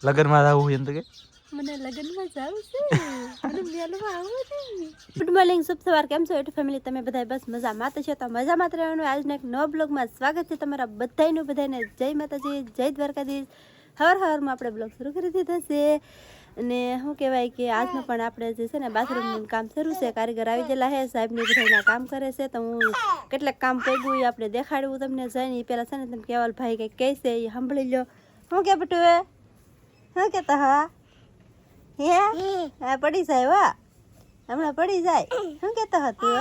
લગનમાં આવું એમ તો કે મને લગનમાં જાવું છે મને મેલવા આવું છે ગુડ મોર્નિંગ શુભ સવાર કેમ છો એટ ફેમિલી તમે બધા બસ મજામાં તો છો તો મજામાં જ રહેવાનું આજના એક નવા બ્લોગમાં સ્વાગત છે તમારા બધાને જય માતાજી જય દ્વારકાધીશ હવારમાં આપણે બ્લોગ શરૂ કરી દીધો છે અને શું કહેવાય કે આજનું પણ આપણે જે છે ને બાથરૂમનું કામ શરૂ છે કારીગર આવી ગયેલા છે સાહેબની બધાના કામ કરે છે તો હું કેટલાક કામ કર્યું એ આપણે દેખાડવું તમને જઈને પહેલાં છે ને તમે કેવલ ભાઈ કંઈક કહે છે એ સાંભળી લો શું કે બટુએ શું કહેતા હા હે પડી જાય વાહ હમણાં પડી જાય શું કહેતો હતું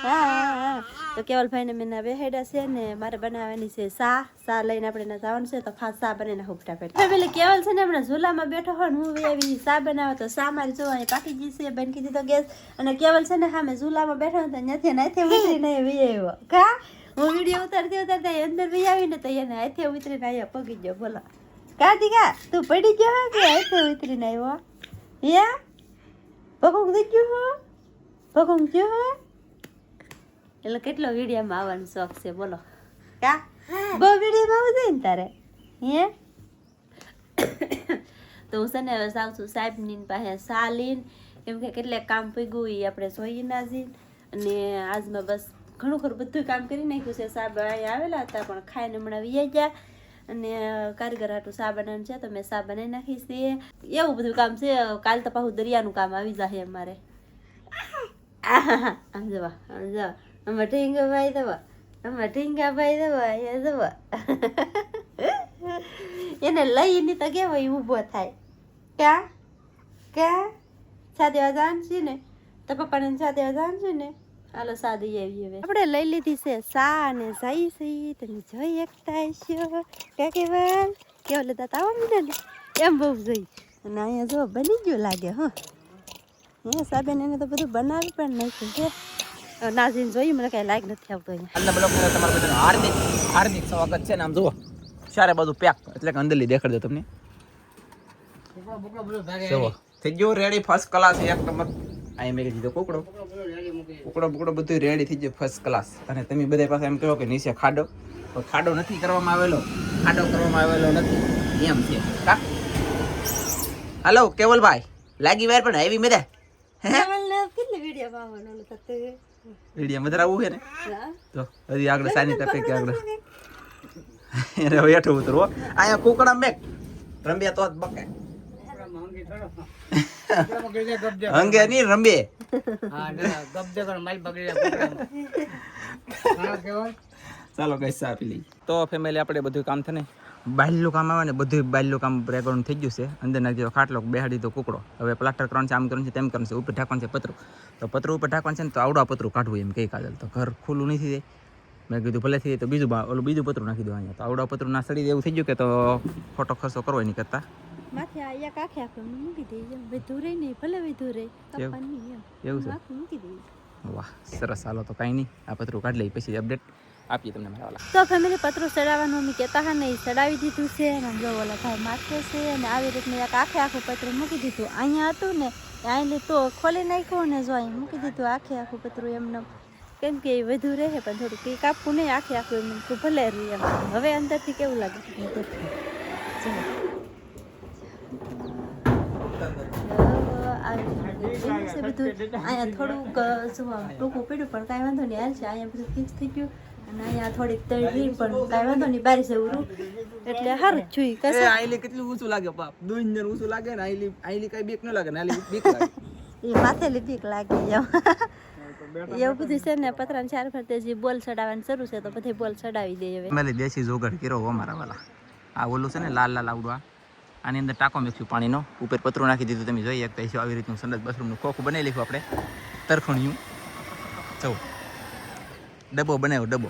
હા તો કેવલભાઈને મેં બેહાડ્યા છે ને મારે બનાવવાની છે સા લઈને આપણે જવાનું છે તો ખાસ સા બનીને હુપટા પેટ ફેમિલી કેવલ છે ને હમણાં ઝૂલામાં બેઠો હોય ને હું એવી સા બનાવો તો સા મારી જોવા અહીં પાકી ગઈ છે બન કીધી તો ગેસ અને કેવલ છે ને સામે ઝૂલામાં બેઠો તો ત્યાંથી ઉતરીને વી આવ્યો કા હું વિડીયો ઉતારતા અંદર વી આવીને તો એને હાથે ઉતરીને અહીંયા પગી ગયો બોલો કાર્તિકા તું પડી ગયો કે હાથે ઉતરીને આવ્યો હે ભગું થઈ ગયું હો ભગું ગયો હો એટલે કેટલો વિડીયોમાં આવવાનો શોખ છે બોલો કા બહુ વિડીયોમાં આવું જાય ને તારે હે તો હું છે ને હવે જાઉં છું સાહેબની પાસે સા લઈને કેમ કે કેટલાક કામ પગ્યું એ આપણે જોઈએ ના જઈને અને આજમાં બસ ઘણું ખરું બધું કામ કરી નાખ્યું છે સાહેબ અહીંયા આવેલા હતા પણ ખાઈને હમણાં વી ગયા અને કારીગર હાટું સા બનાવવાનું છે તો મેં સા બનાવી નાખીશ એવું બધું કામ છે કાલ તો પાછું દરિયાનું કામ આવી જાય અમારે આમ જવા આમાં ઢીંગા ભાઈ દવા આમાં ઢીંગા ભાઈ દવા અહીંયા જવા એને લઈને તો કેવાય ઊભો થાય ક્યાં છા દેવા જાણશે ને તો પપ્પાને છા દેવા જાણશે ને હાલો સા દઈ આવી હવે આપણે લઈ લીધી છે સા અને જઈ સહી તમે જોઈ એકતા છો કેવું લેતા તાવા મીધા ને એમ બહુ જોઈ અને અહીંયા જો બની ગયું લાગે હો હે સાબેન એને તો બધું બનાવી પણ નાખ્યું છે નાજીને જોઈ મને કઈ લાયક નથી આવતો અહીંયા બ્લોગમાં તમારું બધું હાર્દિક સ્વાગત છે ને આમ જુઓ સારે બધું પેક એટલે કે અંદરલી દેખાડ દો તમને થઈ ગયો રેડી ફર્સ્ટ ક્લાસ એક નંબર અહીં મેં કીધું કુકડો બધું રેડી થઈ ગયો ફર્સ્ટ ક્લાસ અને તમે બધા પાસે એમ કહો કે નીચે ખાડો તો ખાડો નથી કરવામાં આવેલો નથી એમ છે કા હાલો કેવલભાઈ લાગી વાર પણ આવી મેદા કેટલી વિડીયો આવવાનો વિડીયો મધર આવું છે ને તો હજી આગળ સાની તપે કે આગળ એને હેઠું ઉતરવો અહીંયા કુકડા મેક રમ્યા તો જ બકે અંગે ની રંબે ચાલો ગઈ સા આપી લઈ તો ફેમિલી આપણે બધું કામ થાય ને બાયલું કામ આવે ને બધું બાયલું કામ રેગવાનું થઈ ગયું છે અંદર નાખી દીધો ખાટલો બેહાડી તો કુકડો હવે પ્લાસ્ટર કરવાનું છે આમ કરવાનું છે તેમ કરવાનું છે ઉપર ઢાંકવાનું છે પતરું તો પતરું ઉપર ઢાંકવાનું છે ને તો આવડા પતરું કાઢવું એમ કઈ કાજલ તો ઘર ખુલ્લું નહીં થઈ જાય મેં કીધું ભલે થઈ જાય તો બીજું પતરું નાખી દો અહીંયા તો આવડા પતરું ના સડી એવું થઈ ગયું કે તો ખોટો ખર્ચો કરવો નહીં કરતા માથે એક આખે આખે મૂકી દઈએ વધુ રહી નહીં ભલે વધુ રહી એવું છે મૂકી દઈએ વાહ સરસ હાલો તો કાંઈ નહીં આ પતરું કાઢી લઈ પછી અપડેટ આપીએ તમને મારા વાલા તો ફેમિલી પતરું ચડાવવાનું અમે કહેતા હા ને એ ચડાવી દીધું છે અને જો ઓલા ભાઈ માથે છે અને આવી રીતનું એક આખું પતરું મૂકી દીધું અહીંયા હતું ને અહીં તો ખોલી નાખ્યું ને જો અહીં મૂકી દીધું આખું પતરું એમને કેમ કે એ વધુ રહે પણ થોડું કંઈક આપવું નહીં આખું એમ ભલે રહી એમ હવે અંદરથી કેવું લાગે બધું અહીંયા થોડુંક ટૂંકું પડ્યું પણ કાંઈ વાંધો નહીં હાલ છે અહીંયા બધું ફિક્સ થઈ ગયું અને અહીંયા થોડીક તળી પણ કાંઈ વાંધો નહીં બારી છે ઉરું એટલે સારું જ જોઈ કશે આઈલી કેટલું ઊંચું લાગે બાપ દુનિયા ઊંચું લાગે ને આઈલી કઈ બીક ન લાગે ને આઈલી બીક લાગે એ માથેલી બીક લાગે એવું બધું છે ને પતરાને ચાર ફરતે જે બોલ ચડાવવાનું શરૂ છે તો બધે બોલ ચડાવી દે હવે મેલે દેશી જોગડ કર્યો અમારા વાલા આ ઓલું છે ને લાલ આવડવા આની અંદર ટાંકો મેક્યું પાણીનો ઉપર પતરું નાખી દીધું તમે જોઈ શકતા છો આવી રીતનું સંડસ બાથરૂમનું ખોખું બનાવી લઈશું આપણે તરખણિયું ચૌ ડબ્બો બનાવ્યો ડબ્બો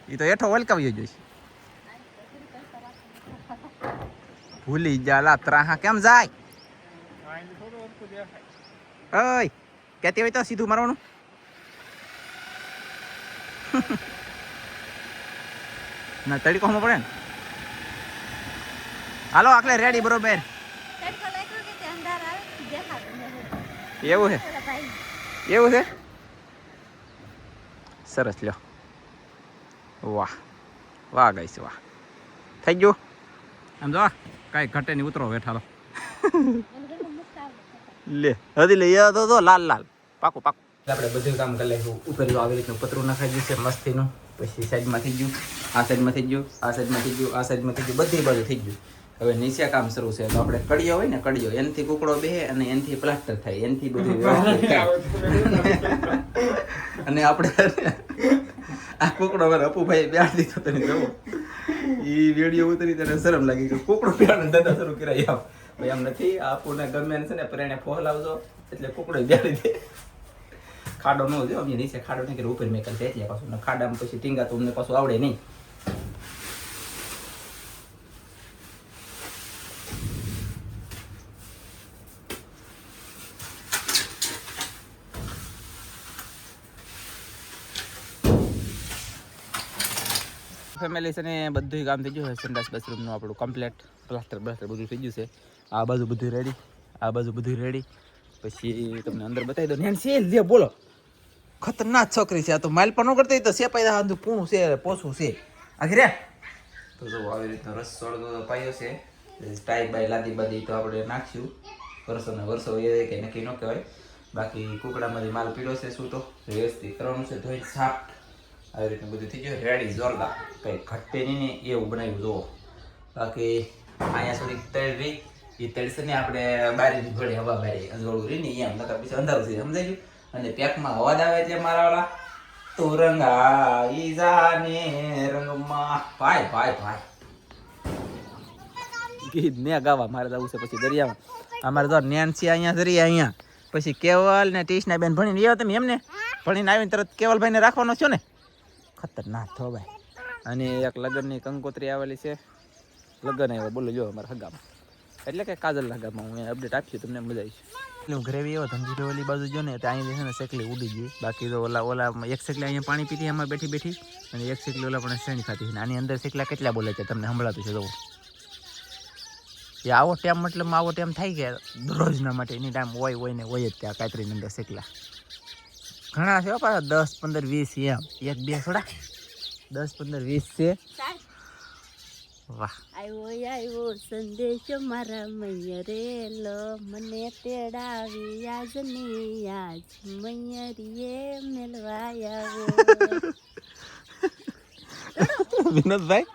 એ તો હેઠો વલકાવ્યો જોઈશે ભૂલી જાલા ત્રાહા કેમ જાય ઓય કહેતી હોય તો સીધું મારવાનું ના તડીકો હમો પડે ને હાલો આખલે રેડી બરોબર એવું છે સરસ લ્યો વાહ વાહ ગઈ છે વાહ થઈ ગયું આમ જો કાંઈ ઘટે નહીં, ઉતરો બેઠાલો લે હજી લે તો લાલ લાલ પાકું પાકું. આપણે બધું કામ કરી લઈશું. ઉપર આવી રીતનું પતરું નખાઈ ગયું છે મસ્તીનું. પછી સાઈડમાં થઈ ગયું, આ સાઈડમાં થઈ ગયું, આ સાઈડમાં થઈ ગયું, આ સાઈડમાં થઈ ગયું, બધી બાજુ થઈ ગયું. હવે નીચે કામ શરૂ છે. તો આપણે કડિયો હોય ને, કડિયો એનાથી કુકડો બેહે અને એનાથી પ્લાસ્ટર થાય, એનાથી બધું વ્યવસ્થિત થાય. અને આપણે આ કુકડો મારે અપુભાઈ બેહાડી દીધો તને જોવો. એ વિડીયો ઉતરી તેને શરમ લાગી કે કુકડો બેહાડે ધંધા શરૂ કરાય. આમ ભાઈ આમ નથી, આપુને ગમે છે ને પર એને ફોહલાવજો એટલે કુકડો બેહાડી દે. ખાડો ન જો અમે નીચે ખાડો નહીં કરે, ઉપર મેં કરી એટલે પાછું ખાડામાં પછી ટીંગા તો અમને પાછું આવડે નહીં. ફેમિલી છે ને બધું કામ થઈ ગયું છે. સંડાસ બાથરૂમનું આપણું કમ્પ્લેટ પ્લાસ્ટર બધું થઈ ગયું છે. આ બાજુ બધું રેડી, આ બાજુ બધું રેડી. પછી તમને અંદર બતાવી દો. નેન છે લે બોલો, ખતરનાક છોકરી છે આ તો. માઇલ પણ ન કરતી તો સેપાઈ દા પૂણું છે, પોસું છે આખી રે. તો જો આવી રીતનો રસ સોળો પાયો છે. ટાઈપ બાય લાદી બાદી તો આપણે નાખશું. વર્ષો ને વર્ષો એ કે નક્કી ન કહેવાય. બાકી કુકડામાંથી માલ પીળો છે. શું તો વ્યવસ્થિત કરવાનું છે. ધોઈ સાફ આવી રીતનું બધું થઈ ગયું રેડી. જોરદાર, કંઈ ઘટે નહીં ને એવું બનાવ્યું જુઓ. બાકી અહીંયા થોડીક તળ રહી, એ તળશે ને આપણે બારીની ઘોડે હવા બારી અંજોળું રહી ને એમ નકર પછી અંધારું થઈ સમજાઈ ગયું. અને પેકમાં અવાજ આવે એટલે મારા વાળા તો રંગાઈ જાને રંગમાં ભાઈ ભાઈ ભાઈ ગીત ને ગાવા મારે જવું છે પછી દરિયામાં. અમારે તો નેન્સી અહીંયા દરિયા અહીંયા પછી કેવલ ને ટીશના બેન ભણીને આવ્યા તમે એમને ભણીને આવીને તરત કેવલભાઈને રાખવાનો છો ને. ખતરનાક થો ભાઈ. અને એક લગ્નની કંકોત્રી આવેલી છે. લગ્ન આવ્યો બોલો જો અમારા હગામાં, એટલે કે કાજલ હગામાં. હું અપડેટ આપીશું તમને, મજા આવી છે. હું ઘરે એવો ધંધી ઓલી બાજુ જો ને તો અહીં છે ને સેકલી ઉડી ગઈ. બાકી તો ઓલા એક સેકલી અહીંયા પાણી પીતી એમાં બેઠી બેઠી, અને એક સેકલી ઓલા પણ શ્રેણી ખાતી. આની અંદર સેકલા કેટલા બોલે છે તમને સંભળાતું છે. જવું એ આવો ટાઈમ મતલબ આવો ટાઈમ થાય કે દરરોજના માટે એની ટાઈમ હોય ને હોય જ ત્યાં કાતરીની અંદર સેકલા ઘણા છે પાછા 10, 15, 20 એમ. એક બે થોડા 10, 15, 20 છે. વાહ આવ્યો સંદેશો મારા મૈયરેલો, મને તેડાવી આજની આજ મૈયરીએ મેલવાયા. વિનોદભાઈ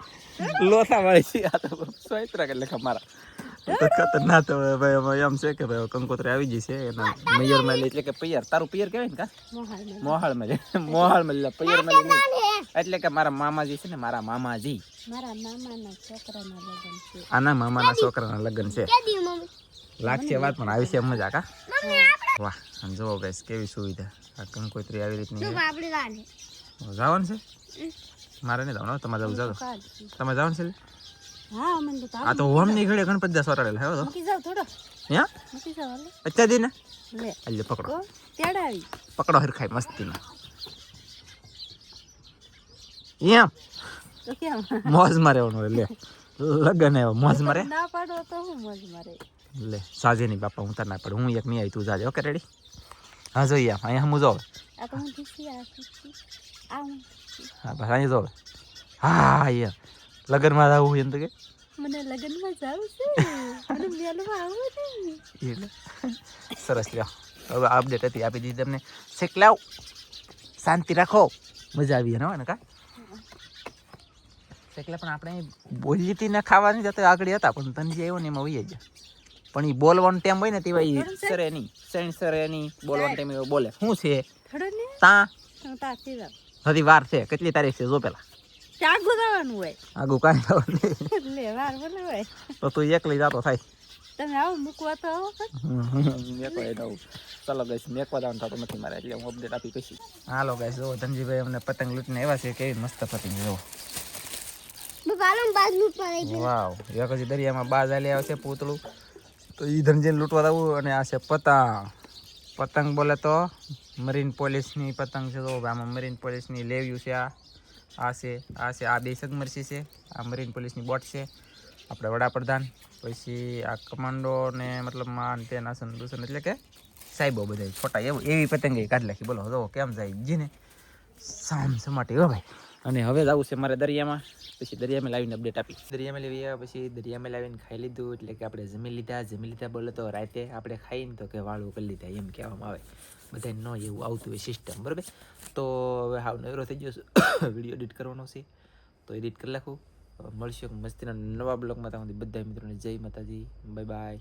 લોથા વાળી છે આ તો સોયત્રા કે લેખા મારા તો ખતરનાક. ભાઈ એમ છે કે ભાઈ કંકોત્રી આવી ગઈ છે એના મૈયર માં એટલે કે પિયર. તારું પિયર કહેવાય ને કા મોહાળ માં પિયર માં એટલે કે મારા મામાજી છે ને, મારા મામાજી આના મામાના છોકરાના લગ્ન છે. લાગશે વાત પણ આવી છે મજા કા. વાહ જોવો ગાઈસ કેવી સુવિધા. આ કંકોત્રી આવી રીતની જવાનું છે. મારે નહીં જવાનું, તમારે જવું જાવ. તમે જવાનું છે. આ તો હોમ ની ઘડે ગણપતિ દાસ વરાડેલા હે તો હે અચ્છા દી ને લે પકડો પકડો હરખાઈ મસ્તી માં એમ મોજ મારે લે લગન આવ્યો મોજ મારે ના પાડો તો હું મોજ મારે લે સાજે ની બાપા હું તાર ના પડું. હું એક નહીં આવી તું જાજે. Okay ready. હા જોઈએ અહીંયા હું જોવે. આ તો હું દીસી આ હા બસ અહીંયા જોવે. હા અહીંયા લગનમાં આવું એમ તો કે મને લગનમાં જાવું છે, મને મેલમાં આવું છે. સરસ લ્યો. હવે અપડેટ હતી આપી દીધી તમને. શેક લાવ શાંતિ રાખો. મજા આવી ને ને કા શેકલા. પણ આપણે બોલી હતી ને ખાવાની જતો આગળ હતા પણ તને જે આવ્યો ને એમાં વહી ગયા. પણ એ બોલવાનો ટાઈમ હોય ને તેવા સરે નહીં સૈણ સરે નહીં બોલવાનો ટાઈમ એવો બોલે. શું છે તા હજી વાર છે. કેટલી તારીખ છે જો પેલા આગું જવાનું હોય. આગું કાંઈ જવાનું લે વાર બોલે હોય તો તું એકલી જાતો થાય. તમે આવો મૂકવા તો આવો. મેકવા જવું. ચાલો ગાઈસ મેકવા જવાનું થતું નથી મારે એટલે હું અપડેટ આપી પછી. હાલો ગાઈસ જો ધનજીભાઈ અમને પતંગ લૂંટીને આવ્યા છે. કેવી મસ્ત પતંગ જો. વાવ એક હજી દરિયામાં બાજ આલી આવે છે પૂતળું તો ઈ ધનજીને લૂંટવા જવું. અને આ છે પતંગ. પતંગ બોલે તો મરીન પોલીસની પતંગ છે. તો આમાં મરીન પોલીસની લેવ્યું છે. આ છે આ બે સગમરસી છે. આ મરીન પોલીસની બોટ છે. આપણે વડાપ્રધાન પછી આ કમાન્ડો ને મતલબ માન તે નાસન દુસન એટલે કે સાહેબો બધા ફોટા એવી પતંગ કાઢી નાખી. બોલો જો કેમ જાય જીને સામ સમાટી હો ભાઈ. અને હવે જવું છે મારે દરિયામાં, પછી દરિયામાં લાવીને અપડેટ આપી. દરિયામાં લેવી આવ્યા પછી દરિયામાં લાવીને ખાઈ લીધું, એટલે કે આપણે જમી લીધા બોલે તો રાતે આપણે ખાઈને તો કે વાળું કરી લીધા એમ કહેવામાં આવે. બધાને ન એવું આવતું હોય સિસ્ટમ, બરાબર. તો હવે હાવ નવરો થઈ ગયો છે, વિડીયો એડિટ કરવાનો છે તો એડિટ કરી નાખું. મળશું મસ્તીના નવા બ્લોગમાં. ત્યાં બધા મિત્રોને જય માતાજી, બાય બાય.